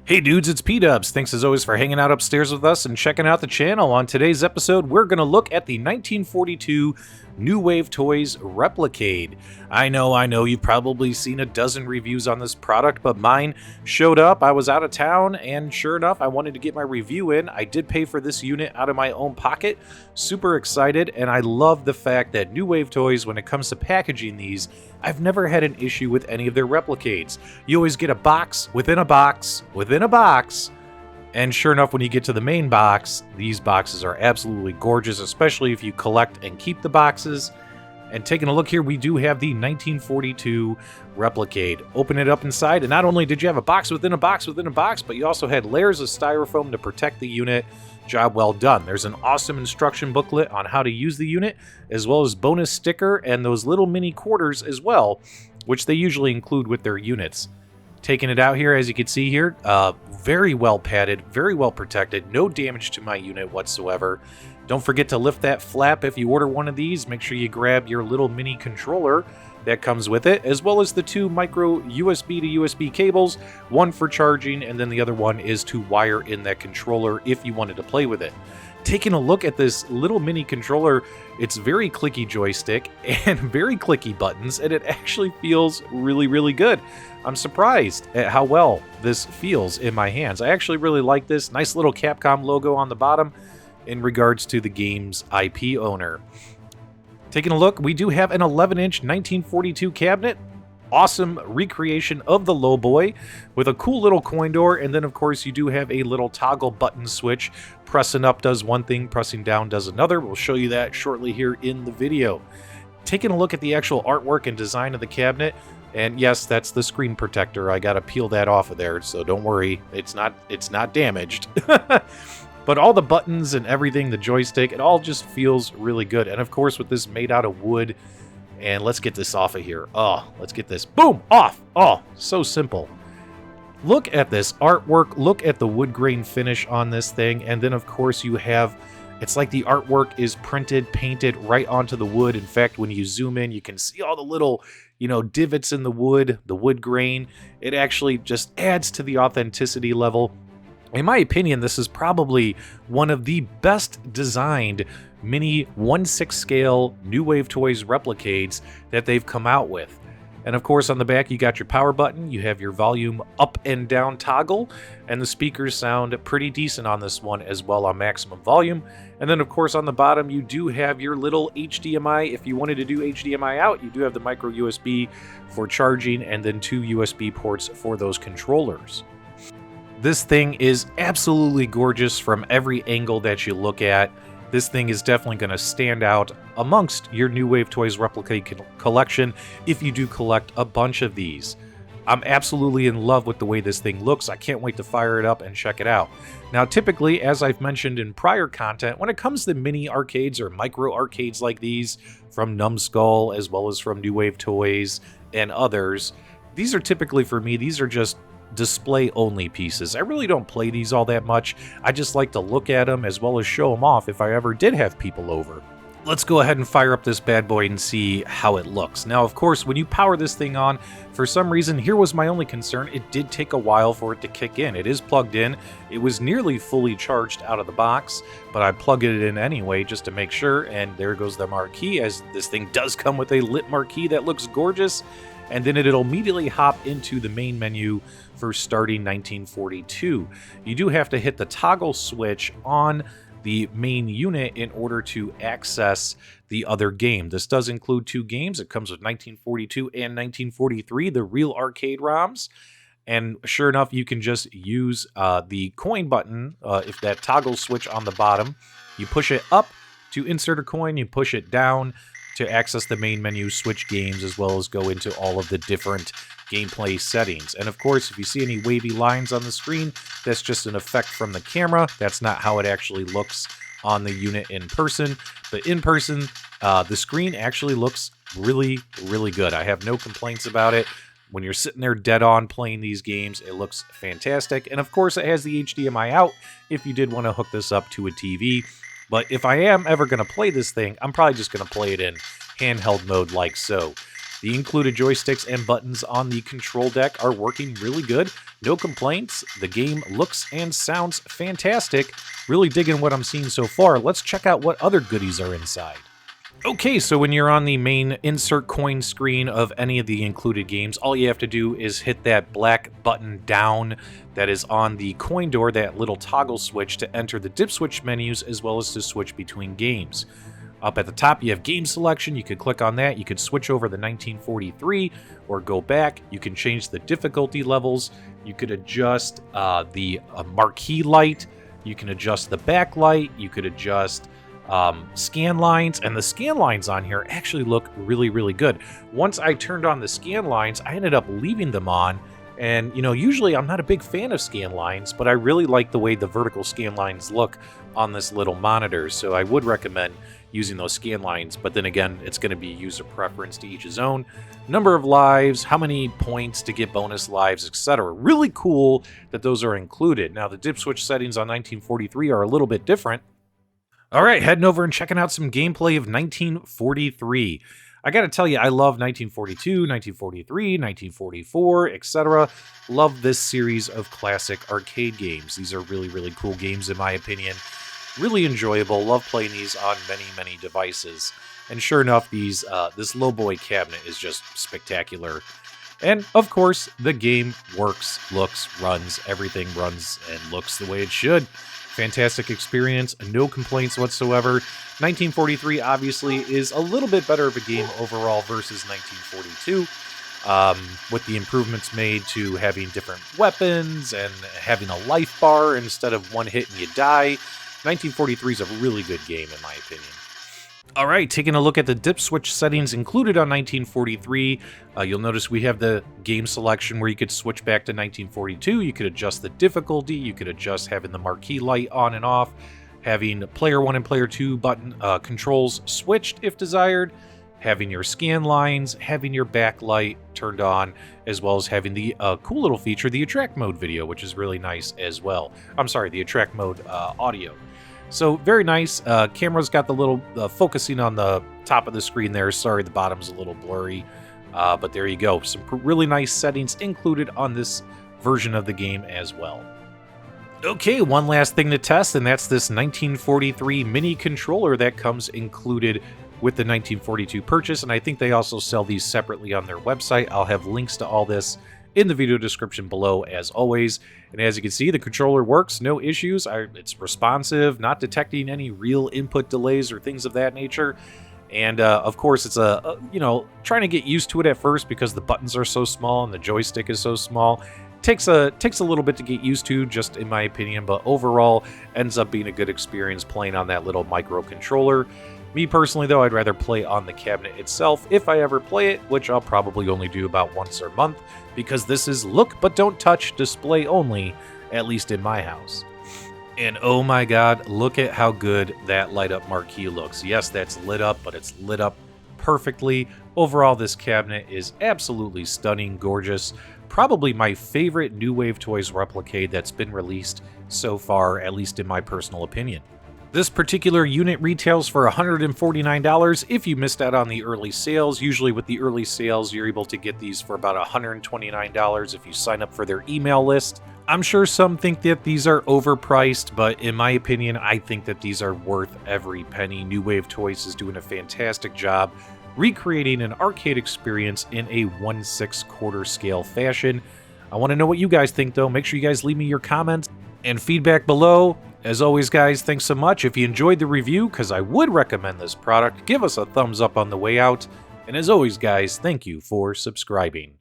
Hey dudes, it's PDubs. Thanks as always for hanging out upstairs with us and checking out the channel. On today's episode, we're going to look at the 1942 New Wave Toys RepliCade. I know, you've probably seen a dozen reviews on this product, but mine showed up. I was out of town, and sure enough, I wanted to get my review in. I did pay for this unit out of my own pocket. Super excited, and I love the fact that New Wave Toys, when it comes to packaging these, I've never had an issue with any of their RepliCades. You always get a box within a box within a box, and sure enough, when you get to the main box, these boxes are absolutely gorgeous, especially if you collect and keep the boxes. And taking a look here, we do have the 1942 RepliCade. Open it up inside, and not only did you have a box within a box within a box, but you also had layers of styrofoam to protect the unit. Job well done. There's an awesome instruction booklet on how to use the unit, as well as bonus sticker and those little mini quarters as well, which they usually include with their units. Taking it out here, as you can see here, very well padded, very well protected, no damage to my unit whatsoever. Don't forget to lift that flap if you order one of these. Make sure you grab your little mini controller that comes with it, as well as the two micro USB to USB cables, one for charging, and then the other one is to wire in that controller if you wanted to play with it. Taking a look at this little mini controller, it's very clicky joystick and very clicky buttons, and it actually feels really, really good. I'm surprised at how well this feels in my hands. I actually really like this. Nice little Capcom logo on the bottom in regards to the game's IP owner. Taking a look, we do have an 11-inch 1942 cabinet. Awesome recreation of the Lowboy with a cool little coin door, and then of course you do have a little toggle button switch. Pressing up does one thing, pressing down does another. We'll show you that shortly here in the video. Taking a look at the actual artwork and design of the cabinet, and yes, that's the screen protector. I gotta peel that off of there, so don't worry, it's not damaged. But all the buttons and everything, the joystick, it all just feels really good. And of course, with this made out of wood, and let's get this off of here. Oh, let's get this. Boom! Off! Oh, so simple. Look at this artwork. Look at the wood grain finish on this thing. And then, of course, you have, it's like the artwork is printed, painted right onto the wood. In fact, when you zoom in, you can see all the little, divots in the wood grain. It actually just adds to the authenticity level. In my opinion, this is probably one of the best designed mini 1/6 scale New Wave Toys RepliCades that they've come out with. And of course, on the back, you got your power button, you have your volume up and down toggle, and the speakers sound pretty decent on this one as well on maximum volume. And then of course, on the bottom, you do have your little HDMI. If you wanted to do HDMI out, you do have the micro USB for charging, and then two USB ports for those controllers. This thing is absolutely gorgeous from every angle that you look at. This thing is definitely going to stand out amongst your New Wave Toys RepliCade collection if you do collect a bunch of these. I'm absolutely in love with the way this thing looks. I can't wait to fire it up and check it out. Now, typically, as I've mentioned in prior content, when it comes to mini arcades or micro arcades like these from Numbskull as well as from New Wave Toys and others, these are typically, for me, these are just display only pieces. I really don't play these all that much. I just like to look at them as well as show them off if I ever did have people over. Let's go ahead and fire up this bad boy and see how it looks. Now, of course, when you power this thing on, for some reason, here was my only concern. It did take a while for it to kick in. It is plugged in. It was nearly fully charged out of the box, but I plugged it in anyway just to make sure, and there goes the marquee, as this thing does come with a lit marquee that looks gorgeous. And then it'll immediately hop into the main menu for starting 1942. You do have to hit the toggle switch on the main unit in order to access the other game. This does include two games. It comes with 1942 and 1943, the real arcade ROMs. And sure enough, you can just use the coin button, if that toggle switch on the bottom. You push it up to insert a coin, you push it down to access the main menu, switch games, as well as go into all of the different gameplay settings. And of course, if you see any wavy lines on the screen, that's just an effect from the camera. That's not how it actually looks on the unit in person. But in person, the screen actually looks really, really good. I have no complaints about it. When you're sitting there dead on playing these games, it looks fantastic. And of course, it has the HDMI out if you did want to hook this up to a TV. But if I am ever going to play this thing, I'm probably just going to play it in handheld mode like so. The included joysticks and buttons on the control deck are working really good. No complaints. The game looks and sounds fantastic. Really digging what I'm seeing so far. Let's check out what other goodies are inside. Okay, so when you're on the main insert coin screen of any of the included games, all you have to do is hit that black button down that is on the coin door, that little toggle switch, to enter the Dipswitch menus as well as to switch between games. Up at the top, you have game selection. You could click on that. You could switch over the 1943 or go back. You can change the difficulty levels. You could adjust the marquee light. You can adjust the backlight. You could adjust scan lines, and the scan lines on here actually look really, really good. Once I turned on the scan lines, I ended up leaving them on, and usually I'm not a big fan of scan lines, but I really like the way the vertical scan lines look on this little monitor, so I would recommend using those scan lines. But then again, it's going to be user preference, to each his own. Number of lives, how many points to get bonus lives, etc. Really cool that those are included. Now, the Dipswitch settings on 1943 are a little bit different. All right, heading over and checking out some gameplay of 1943. I gotta tell you, I love 1942, 1943, 1944, etc. Love this series of classic arcade games. These are really, really cool games in my opinion. Really enjoyable. Love playing these on many, many devices. And sure enough, this Lowboy cabinet is just spectacular. And of course, the game works, looks, runs, everything runs and looks the way it should. Fantastic experience, no complaints whatsoever. 1943 obviously is a little bit better of a game overall versus 1942, with the improvements made to having different weapons and having a life bar instead of one hit and you die. 1943 is a really good game in my opinion. All right, taking a look at the Dipswitch settings included on 1943, you'll notice we have the game selection where you could switch back to 1942. You could adjust the difficulty. You could adjust having the marquee light on and off, having player 1 and player 2 button controls switched if desired, having your scan lines, having your backlight turned on, as well as having the cool little feature, the attract mode video, which is really nice as well. I'm sorry, the attract mode audio. So very nice. Camera's got the little focusing on the top of the screen there. Sorry, the bottom's a little blurry, but there you go. Some really nice settings included on this version of the game as well. Okay, one last thing to test, and that's this 1943 mini controller that comes included with the 1942 purchase, and I think they also sell these separately on their website. I'll have links to all this in the video description below, as always. And as you can see, the controller works, no issues. It's responsive, not detecting any real input delays or things of that nature. And of course, it's trying to get used to it at first because the buttons are so small and the joystick is so small. Takes a little bit to get used to, just in my opinion, but overall ends up being a good experience playing on that little microcontroller. Me personally, though, I'd rather play on the cabinet itself if I ever play it, which I'll probably only do about once a month, because this is look but don't touch display only, at least in my house. And oh my god, look at how good that light up marquee looks. Yes, that's lit up, but it's lit up perfectly. Overall, this cabinet is absolutely stunning, gorgeous. Probably my favorite New Wave Toys RepliCade that's been released so far, at least in my personal opinion. This particular unit retails for $149 if you missed out on the early sales. Usually with the early sales, you're able to get these for about $129 if you sign up for their email list. I'm sure some think that these are overpriced, but in my opinion, I think that these are worth every penny. New Wave Toys is doing a fantastic job recreating an arcade experience in a 1/6 scale fashion. I want to know what you guys think, though. Make sure you guys leave me your comments and feedback below. As always, guys, thanks so much. If you enjoyed the review, because I would recommend this product, give us a thumbs up on the way out. And as always, guys, thank you for subscribing.